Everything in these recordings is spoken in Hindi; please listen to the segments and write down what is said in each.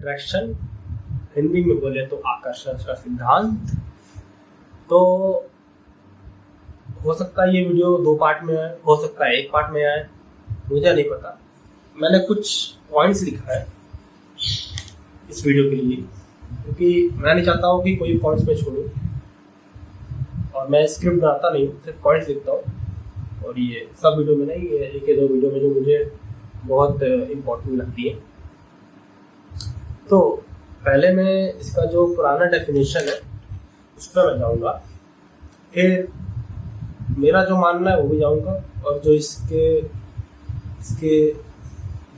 अट्रैक्शन, हिंदी में बोले तो आकर्षण का सिद्धांत। तो हो सकता है ये वीडियो 2 पार्ट में आए, हो सकता है 1 पार्ट में आए, मुझे नहीं पता। मैंने कुछ पॉइंट्स लिखा है इस वीडियो के लिए, क्योंकि मैं नहीं चाहता हूँ कि कोई पॉइंट्स में छोड़ूं, और मैं स्क्रिप्ट बनाता नहीं हूँ, सिर्फ पॉइंट्स लिखता हूँ। और ये सब वीडियो में नहीं, ये 1 या 2 वीडियो में जो मुझे बहुत इम्पोर्टेंट लगती है। तो पहले मैं इसका जो पुराना डेफिनेशन है उस पर मैं जाऊँगा, फिर मेरा जो मानना है वो भी जाऊँगा, और जो इसके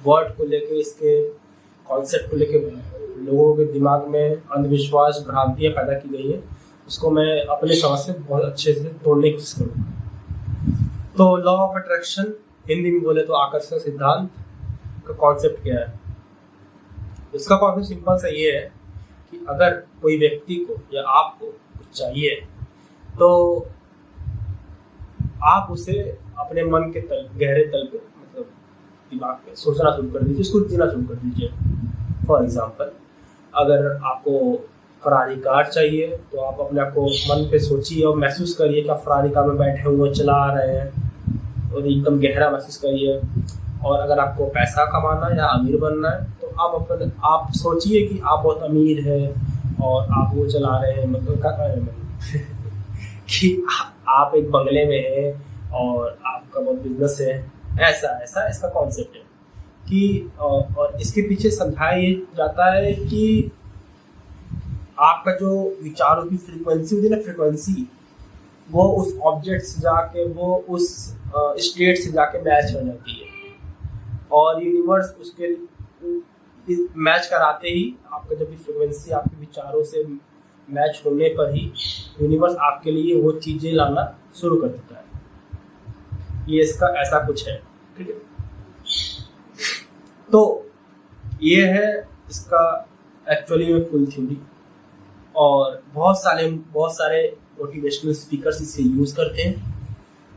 वर्ड को लेके, इसके कॉन्सेप्ट को लेके लोगों के दिमाग में अंधविश्वास, भ्रांतियाँ पैदा की गई हैं, उसको मैं अपने समझ से बहुत अच्छे से तोड़ने की कोशिश करूँगा। तो लॉ ऑफ अट्रैक्शन, हिंदी में बोले तो आकर्षण सिद्धांत का कॉन्सेप्ट क्या है? इसका कॉन्सेप्ट सिंपल सा ये है कि अगर कोई व्यक्ति को या आपको कुछ चाहिए तो आप उसे अपने मन के तल, गहरे तल पे, मतलब दिमाग में सोचना शुरू कर दीजिए, उसको जीना शुरू कर दीजिए। फॉर एग्जाम्पल, अगर आपको फरारी कार चाहिए तो आप अपने आप को मन पे सोचिए और महसूस करिए कि आप फरारी कार में बैठे हुए चला रहे हैं, और एकदम गहरा महसूस करिए। और अगर आपको पैसा कमाना या अमीर बनना है तो आप सोचिए कि आप बहुत अमीर हैं और आप वो चला रहे हैं, मतलब कि आप एक बंगले में हैं और आपका बहुत बिजनेस है। ऐसा इसका कॉन्सेप्ट है कि और इसके पीछे समझाया ये जाता है कि आपका जो विचारों की फ्रीक्वेंसी होती है ना, फ्रीक्वेंसी वो उस ऑब्जेक्ट से जाके, वो उस स्टेट से जाके मैच हो जाती है, और यूनिवर्स उसके मैच कराते ही, आपका जब भी फ्रीक्वेंसी आपके विचारों से मैच होने पर ही यूनिवर्स आपके लिए वो चीज़ें लाना शुरू कर देता है। ये इसका ऐसा कुछ है, ठीक है। तो ये है इसका एक्चुअली में फुल थ्योरी, और बहुत सारे मोटिवेशनल स्पीकर्स इसे यूज़ करते हैं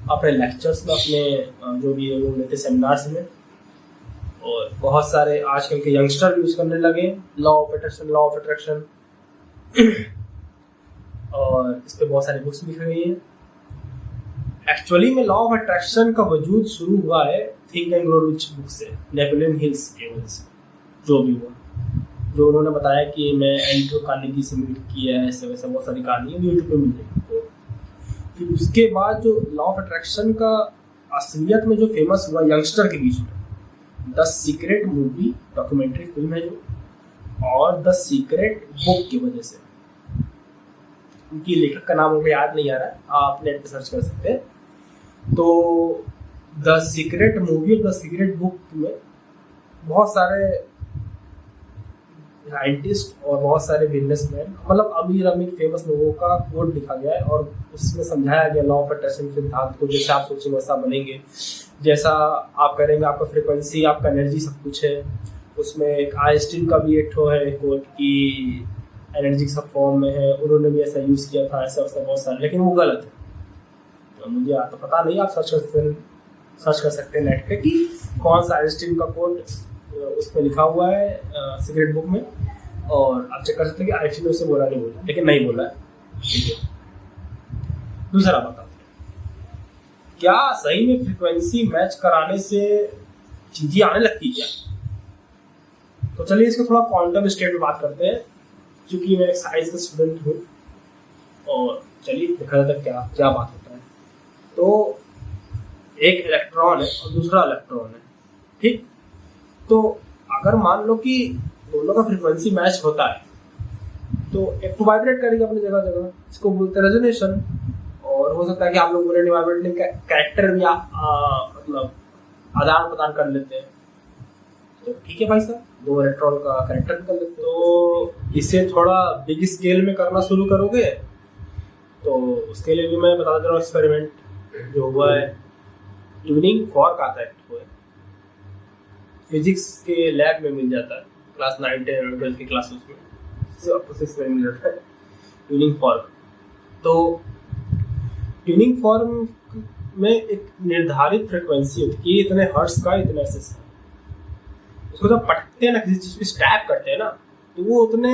अपने लेक्चर्स में, अपने जो भी लोग लेते सेमिनार्स में, और बहुत सारे आजकल के यंगस्टर यूज़ करने लगे लॉ ऑफ अट्रैक्शन और इस पे बहुत सारी बुक्स लिखी गई हैं। एक्चुअली में लॉ ऑफ अट्रैक्शन का वजूद शुरू हुआ है think and grow rich book से, नेपोलियन हिल्स के वजह से, जो भी हुआ, जो उन्होंने बताया कि मैं एंड्रू कार्नेगी से मीट किया है, ऐसे वैसे बहुत सारी कहानी है, यूट्यूब पे मिल जाएगी। फिर उसके बाद जो लॉ ऑफ अट्रैक्शन का असलियत में जो फेमस हुआ यंगस्टर के बीच में, the secret movie, documentary film है जो, और द सीक्रेट बुक की वजह से। उनकी लेखक का नाम मुझे याद नहीं आ रहा है, आप नेट पे सर्च कर सकते हैं। तो द सीक्रेट मूवी और द सीक्रेट बुक में बहुत सारे साइंटिस्ट और बहुत सारे बिजनेसमैन, मतलब अमीर फेमस लोगों का कोट लिखा गया है, और उसमें समझाया गया लॉ ऑफ अट्रैक्शन के सिद्धांत को। जैसे आप सोचेंगे वैसा बनेंगे, जैसा आप करेंगे, आपका फ्रीक्वेंसी, आपका एनर्जी, सब कुछ है उसमें। एक आइंस्टीन का भी एक ठो है कोट की एनर्जी सब फॉर्म में है, उन्होंने भी ऐसा यूज़ किया था, ऐसा बहुत सारा, लेकिन वो गलत है। तो मुझे तो पता नहीं, आप सर्च कर सकते हैं नेट पे कि कौन सा आइंस्टीन का कोट उस पर लिखा हुआ है सीक्रेट बुक में, और आप चेक कर सकते हैं कि आइंस्टीन ने उसे बोला नहीं बोला, लेकिन नहीं बोला है, ठीक है। दूसरा बताते हैं, क्या सही में फ्रीक्वेंसी मैच कराने से चीजें आने लगती क्या? तो चलिए इसको थोड़ा क्वांटम स्टेट में बात करते हैं, क्योंकि मैं साइंस का स्टूडेंट हूँ, और चलिए देखा जाता है क्या बात होता है। तो एक इलेक्ट्रॉन है और दूसरा इलेक्ट्रॉन है, ठीक। तो अगर मान लो कि दोनों का फ्रीक्वेंसी मैच होता है तो एक तो वाइब्रेट करेगा अपनी जगह, इसको बोलते हैं रेजोनेशन। और हो सकता है कि आप लोग बोले वाइब्रेट कैरेक्टर भी मतलब आदान प्रदान कर लेते हैं, तो ठीक है भाई साहब, 2 इलेक्ट्रॉन का कैरेक्टर कर लेते हैं। तो इसे थोड़ा बिग स्केल में करना शुरू करोगे तो उसके लिए भी मैं बता दे रहा हूँ, एक्सपेरिमेंट जो हुआ है, ट्यूनिंग फॉर्क आता है, फिजिक्स के लैब में मिल जाता है, क्लास 9, 10 और 12 की क्लासेस में, आपको 6 में मिल जाता है ट्यूनिंग फॉर्क। तो ट्यूनिंग फॉर्म में एक निर्धारित फ्रिक्वेंसी होती है कि इतने हर्ट्ज का, इतने एसएस का। उसको जब पटकते हैं ना, किसी चीज़ पे स्टैप करते हैं ना, तो वो उतने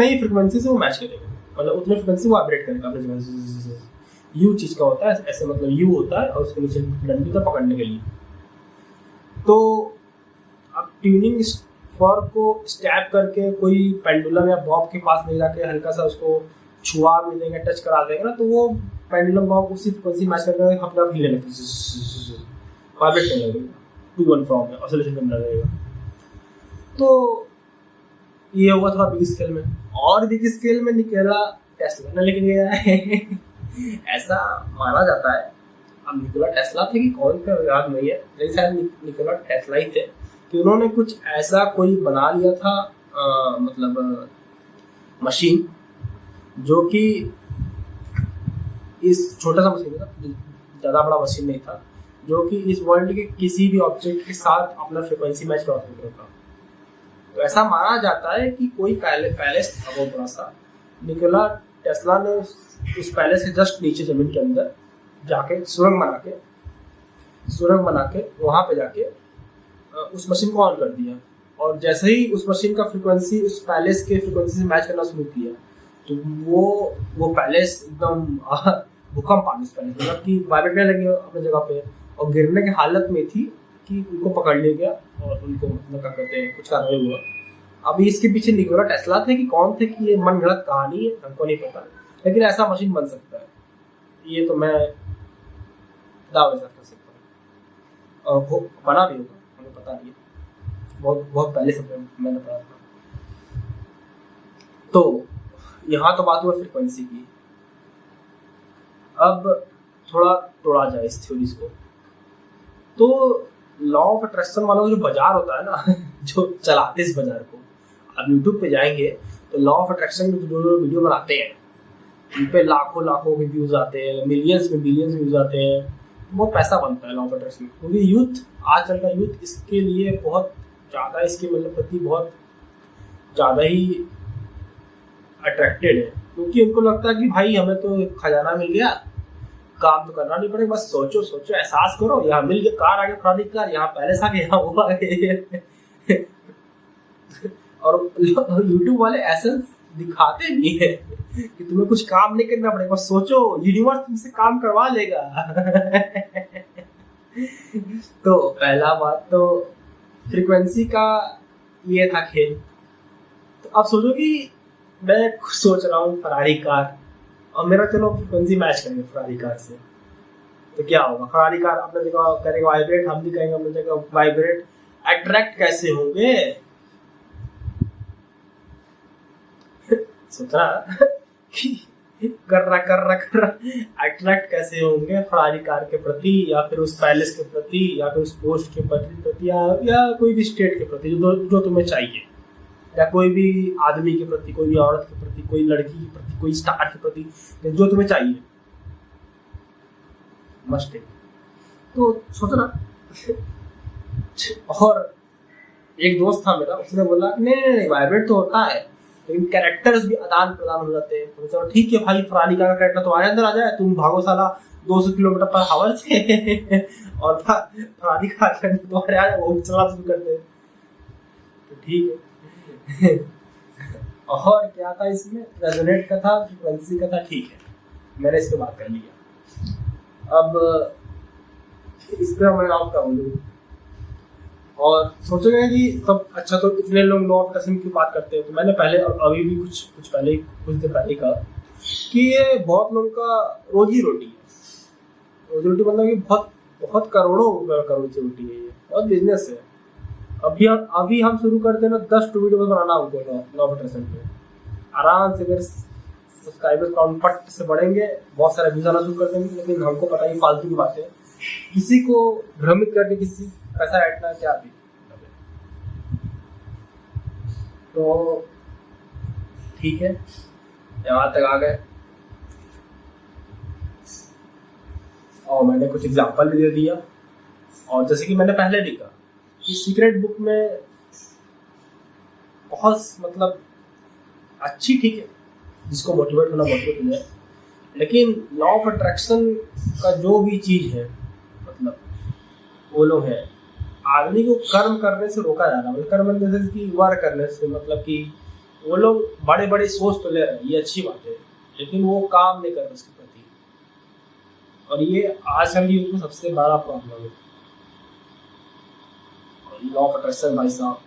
ही फ्रिक्वेंसी से वो मैच करेगा, मतलब उतने फ्रिक्वेंसी वो वाइब्रेट करेगा अपने जगह। यू चीज का होता है ऐसे, मतलब यू होता है और उसके नीचे डंडी का पकड़ने के लिए। तो अब ट्यूनिंग फॉर्क को स्टैप करके कोई पेंडुलम या बॉब के पास ले जाके हल्का सा उसको छुआ भी देंगे, टच करा देंगे ना, तो वो पेंडुलम बॉब उसी फ्रिक्वेंसी मैच करके अपने आप हिले लगेगी, वाइब्रेट करने लगेगा, टू एंड फ्रॉम में ऑसिलेशन करने लगेगा। तो ये हुआ थोड़ा बिग स्केल में। और बिग स्केल में निकोला टेस्ला ने लेके गया है ऐसा माना जाता है। अब निकोला टेस्ला थे कि कौन थे याद नहीं है, लेकिन शायद निकोला टेस्ला ही थे कि उन्होंने कुछ ऐसा कोई बना लिया था, मतलब मशीन, जो कि इस छोटा सा मशीन था, ज़्यादा बड़ा मशीन नहीं था, जो कि इस वर्ल्ड के किसी भी ऑब्जेक्ट के साथ अपना फ्रिक्वेंसी मैच करवा सकता था। तो ऐसा माना जाता है कि कोई पैलेस था बहुत बड़ा सा, निकोला टेस्ला ने उस पैलेस के जस्ट नीचे जमीन के अंदर जाके सुरंग बना के वहाँ पे जाके उस मशीन को ऑन कर दिया, और जैसे ही उस मशीन का फ्रिक्वेंसी उस पैलेस के फ्रिक्वेंसी से मैच करना शुरू किया, तो वो पैलेस एकदम भूकंप आ गया उस पैलेस, मतलब कि वाइब्रेटने लगे अपनी जगह पे, और गिरने की हालत में थी कि उनको पकड़ लिया गया और उनको मतलब क्या कहते हैं कुछ कार्रवाई हुआ। अभी इसके पीछे निकोला टेस्ला थे कि कौन थे कि ये मनगढ़ंत कहानी है, हमको नहीं पता, लेकिन ऐसा मशीन बन सकता है, ये तो मैं दावे से कर सकता हूँ, और वो बना भी होगा, मुझे पता नहीं है, बहुत पहले से मैंने पढ़ा था। तो यहाँ तो बात हुआ फ्रिक्वेंसी की। अब थोड़ा तोड़ा जाए इस थ्योरीज को, तो लॉ ऑफ अट्रैक्शन वालों का जो बाजार होता है ना जो चलाते इस बाजार को, अब यूट्यूब पे जाएंगे तो लॉ ऑफ अट्रैक्शन के जो वीडियो बनाते हैं उन पे लाखों के व्यूज आते हैं, मिलियंस में बिलियंस व्यूज आते हैं, बहुत पैसा बनता है लॉ ऑफ अट्रैक्शन, क्योंकि यूथ, आजकल का यूथ इसके लिए बहुत ज़्यादा, इसके मतलब प्रति बहुत ज़्यादा ही अट्रैक्टेड है, क्योंकि उनको लगता है कि भाई हमें तो खजाना मिल गया, काम तो करना नहीं पड़ेगा, बस सोचो एहसास करो, यहाँ मिल गया, कार आ गया, फलानी कार, यहाँ पैलेस आ गया, यहाँ वो आ गए और यूट्यूब वाले ऐसे दिखाते भी है कि तुम्हें कुछ काम नहीं करना पड़ेगा, बस सोचो, यूनिवर्स तुमसे काम करवा लेगा तो पहला बात तो फ्रीक्वेंसी का ये था खेल। तो अब सोचो कि मैं सोच रहा हूँ फरारी कार, और मेरा चलो फ्रीक्वेंसी मैच करेंगे फरारी कार से, तो क्या होगा, फरारी कार अपने जगह करेगा वाइब्रेट, हम भी करेंगे अपनी जगह वाइब्रेट, अट्रैक्ट कैसे होंगे सोचा कि कर रहा अट्रैक्ट कैसे होंगे फरारी कार के प्रति, या फिर उस पैलेस के प्रति, या फिर उस पोस्ट के प्रति, या कोई भी स्टेट के प्रति जो तुम्हें चाहिए, या कोई भी आदमी के प्रति, कोई भी औरत के प्रति, कोई लड़की के प्रति, कोई स्टार के प्रति, जो तुम्हें चाहिए मस्ट। तो सोचो ना और एक दोस्त था मेरा, उसने बोला कि नहीं वाइब्रेट तो होता है, लेकिन कैरेक्टर्स भी आदान प्रदान हो जाते हैं। तो चलो ठीक है भाई, फरारी का कैरेक्टर तुम्हारे अंदर आ जाए, तुम भागो साला 200 किलोमीटर पर हावर से और फरारी का कैरेक्टर तुम्हारे आ जाए, वो चला शुरू कर दे, तो ठीक है और क्या था इसमें, रेजोनेट का था, फ्रीक्वेंसी का था, ठीक है, मैंने इस पे बात कर लिया। अब इस पर मैं आप क्या बोलूँ, और सोचोगे कि तब अच्छा तो इतने लोग लॉ ऑफ अट्रैक्शन की बात करते हैं, तो मैंने पहले अभी भी कुछ दिन पहले कहा कि ये बहुत लोगों का रोजी रोटी है। रोजी रोटी मतलब कि बहुत करोड़ों रुपए का रोजी रोटी है, ये बहुत बिजनेस है। अभी हम शुरू कर देना 10 वीडियो बनाना हमको लॉ ऑफ अट्रैक्शन पे, आराम से मेरे सब्सक्राइबर्स काउंट फट से बढ़ेंगे, बहुत सारे व्यूज आना शुरू कर देंगे, लेकिन हमको पता ही फालतू की बातें, किसी को भ्रमित करके किसी पैसा ऐटना क्या भी। तो ठीक है, यहाँ तक आ गए और मैंने कुछ एग्जांपल भी दे दिया, और जैसे कि मैंने पहले भी कहा कि सीक्रेट बुक में बहुत मतलब अच्छी, ठीक है, जिसको मोटिवेट होना मोटिवेट हो जाए, लेकिन लॉ ऑफ अट्रैक्शन का जो भी चीज़ है, मतलब वो लोग है आदमी को कर्म करने से रोका जा रहा है, मतलब कर्म इन द सेंस कि वर्क करने से, मतलब कि वो लोग बड़े बड़े सोच तो ले रहे हैं, ये अच्छी बात है, लेकिन वो काम नहीं कर रहे उसके प्रति। और ये आजकल की यूथ में सबसे बड़ा प्रॉब्लम है। लॉ ऑफ अट्रैक्शन भाई साहब